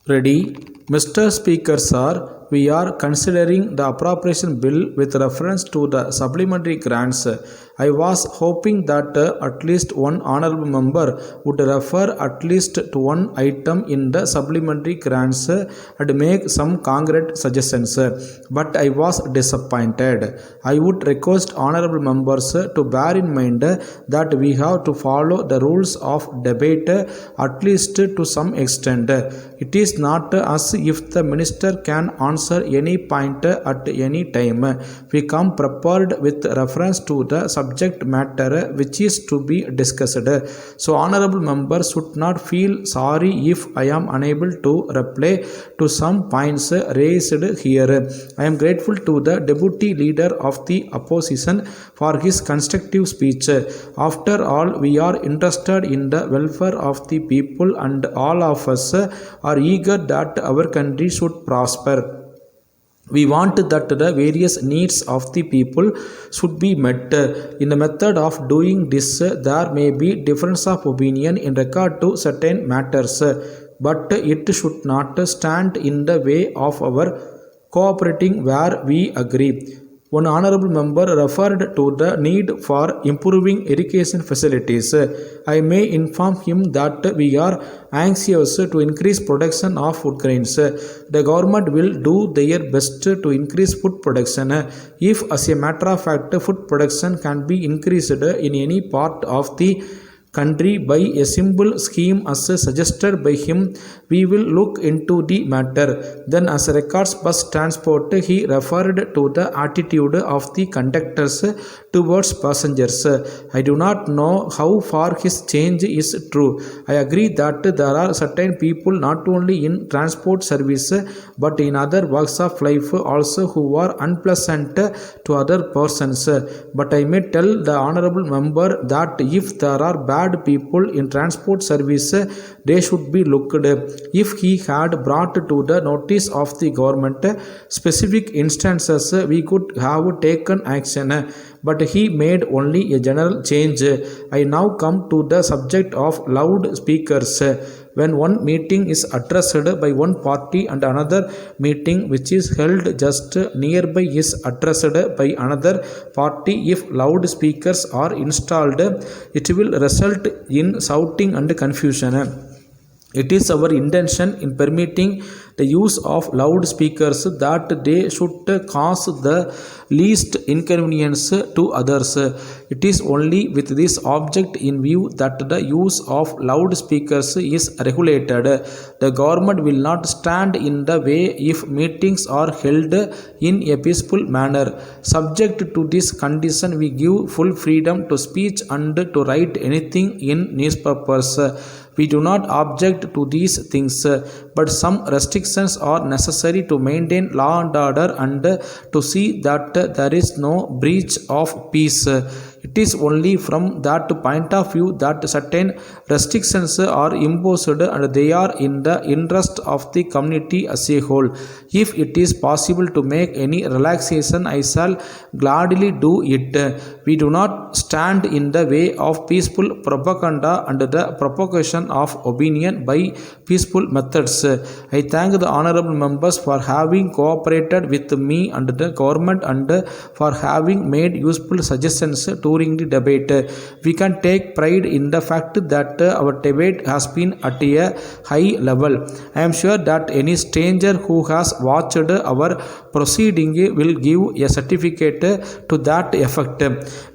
Ready? Mr. Speaker, sir, we are considering the appropriation bill with reference to the supplementary grants. I was hoping that at least one honorable member would refer at least to one item in the supplementary grants and make some concrete suggestions, but I was disappointed. I would request honorable members to bear in mind that we have to follow the rules of debate at least to some extent. It is not as if the minister can answer any point at any time. We come prepared with reference to the subject matter which is to be discussed. So honorable members should not feel sorry if I am unable to reply to some points raised here. I am grateful to the deputy leader of the opposition for his constructive speech. After all, we are interested in the welfare of the people and all of us are eager that our country should prosper. We want that the various needs of the people should be met. In the method of doing this, there may be difference of opinion in regard to certain matters, but it should not stand in the way of our cooperating where we agree. One honorable member referred to the need for improving irrigation facilities. I may inform him that we are anxious to increase production of food grains. The government will do their best to increase food production. If, as a matter of fact, food production can be increased in any part of the country by a simple scheme as suggested by him, we will look into the matter. Then, as regards bus transport, he referred to the attitude of the conductors towards passengers. I do not know how far his change is true. I agree that there are certain people not only in transport service but in other walks of life also who are unpleasant to other persons. But I may tell the honorable member that if there are bad people in transport service, they should be looked. If he had brought to the notice of the government specific instances, we could have taken action, but he made only a general change. I now come to the subject of loudspeakers. When one meeting is addressed by one party and another meeting which is held just nearby is addressed by another party, if loudspeakers are installed, it will result in shouting and confusion. It is our intention in permitting the use of loudspeakers that they should cause the least inconvenience to others. It is only with this object in view that the use of loudspeakers is regulated. The government will not stand in the way if meetings are held in a peaceful manner. Subject to this condition, we give full freedom to speech and to write anything in newspapers. We do not object to these things, but some restrictions are necessary to maintain law and order and to see that there is no breach of peace. It is only from that point of view that certain restrictions are imposed and they are in the interest of the community as a whole. If it is possible to make any relaxation, I shall gladly do it. We do not stand in the way of peaceful propaganda and the propagation of opinion by peaceful methods. I thank the honorable members for having cooperated with me and the government and for having made useful suggestions during the debate. We can take pride in the fact that our debate has been at a high level. I am sure that any stranger who has watched our proceeding will give a certificate to that effect.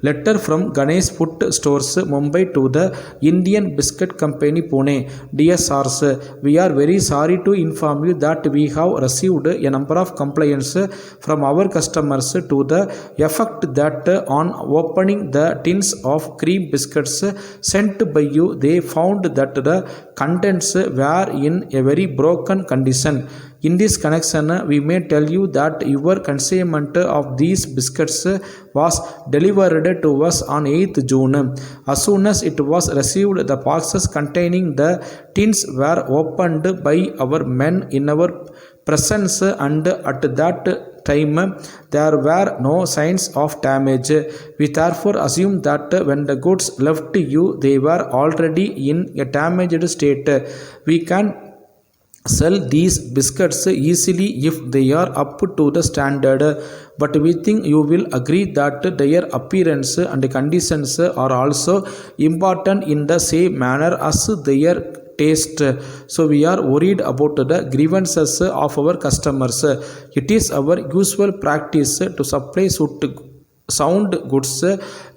Letter from Ganesh Food Stores, Mumbai to the Indian Biscuit Company, Pune. Dear sirs, we are very sorry to inform you that we have received a number of complaints from our customers to the effect that on opening the tins of cream biscuits sent by you, they found that the contents were in a very broken condition. In this connection, we may tell you that your consignment of these biscuits was delivered to us on 8th June. As soon as it was received, the boxes containing the tins were opened by our men in our presence, and at that time there were no signs of damage. We therefore assume that when the goods left you, they were already in a damaged state. We can sell these biscuits easily if they are up to the standard, but we think you will agree that their appearance and conditions are also important in the same manner as their taste. So we are worried about the grievances of our customers. It is our usual practice to supply sound goods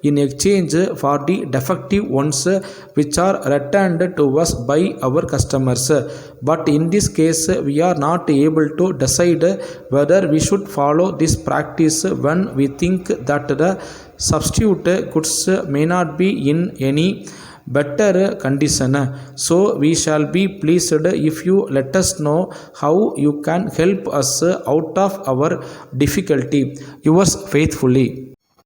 in exchange for the defective ones which are returned to us by our customers. But in this case, we are not able to decide whether we should follow this practice when we think that the substitute goods may not be in any better condition. So we shall be pleased if you let us know how you can help us out of our difficulty. Yours faithfully.